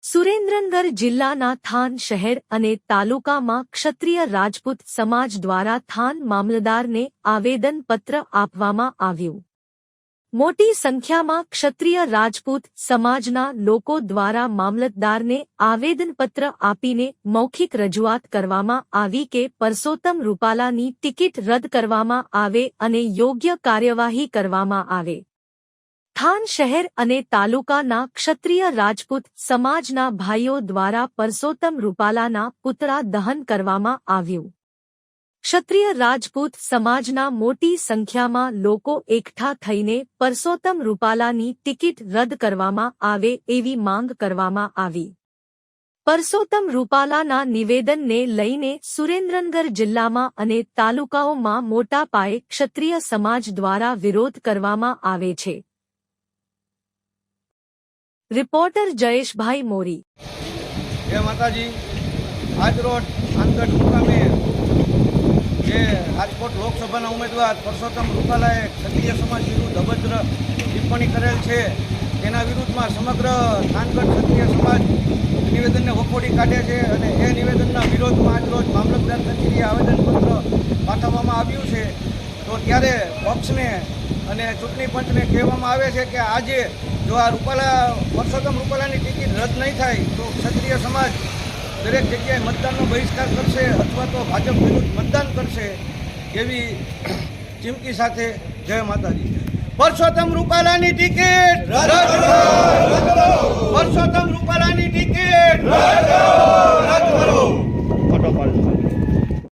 સુરેન્દ્રનગર જિલ્લાના થાન શહેર અને તાલુકામાં ક્ષત્રિય રાજપૂત સમાજ દ્વારા થાન મામલતદારને આવેદનપત્ર આપવામાં આવ્યું. મોટી સંખ્યામાં ક્ષત્રિય રાજપૂત સમાજના લોકો દ્વારા મામલતદારને આવેદનપત્ર આપીને મૌખિક રજૂઆત કરવામાં આવી કે પરસોત્તમ રૂપાલાની ટિકિટ રદ કરવામાં આવે અને યોગ્ય કાર્યવાહી કરવામાં આવે. થાન શહેર અને તાલુકાના ક્ષત્રિય રાજપૂત સમાજના ભાઈઓ દ્વારા પરસોત્તમ રૂપાલાના પુતળા દહન કરવામાં આવ્યું. ક્ષત્રિય રાજપૂત સમાજના મોટી સંખ્યામાં લોકો એકઠા થઈને પરસોત્તમ રૂપાલાની ટિકિટ રદ કરવામાં આવે એવી માંગ કરવામાં આવી. પરસોત્તમ રૂપાલાના નિવેદનને લઈને સુરેન્દ્રનગર જિલ્લામાં અને તાલુકાઓમાં મોટા પાયે ક્ષત્રિય સમાજ દ્વારા વિરોધ કરવામાં આવે છે. રિપોર્ટર જયેશભાઈ મોરી. જય માતાજી. આજરોજ થાનગઢ મુકામે જે રાજકોટ લોકસભાના ઉમેદવાર પરસોત્તમ રૂપાલાએ ક્ષત્રિય સમાજ વિરુદ્ધ અભદ્ર ટિપ્પણી કરેલ છે તેના વિરુદ્ધમાં સમગ્ર થાનગઢ ક્ષત્રિય સમાજ નિવેદનને વખોડી કાઢે છે અને એ નિવેદનના વિરોધમાં આજરોજ મામલતદાર કચેરીએ આવેદનપત્ર પાઠવવામાં આવ્યું છે. તો ત્યારે પક્ષને અને ચૂંટણી પંચને કહેવામાં આવે છે કે આજે જો આ પરસોત્તમ રૂપાલાની ટિકિટ રદ નહીં થાય તો ક્ષત્રિય સમાજ દરેક જગ્યાએ મતદાનનો બહિષ્કાર કરશે અથવા તો ભાજપ વિરુદ્ધ મતદાન કરશે એવી ચીમકી સાથે. જય માતાજી. પરસોત્તમ રૂપાલાની ટિકિટ રદ કરો. પરસોત્તમ રૂપાલાની ટિકિટ રદ કરો.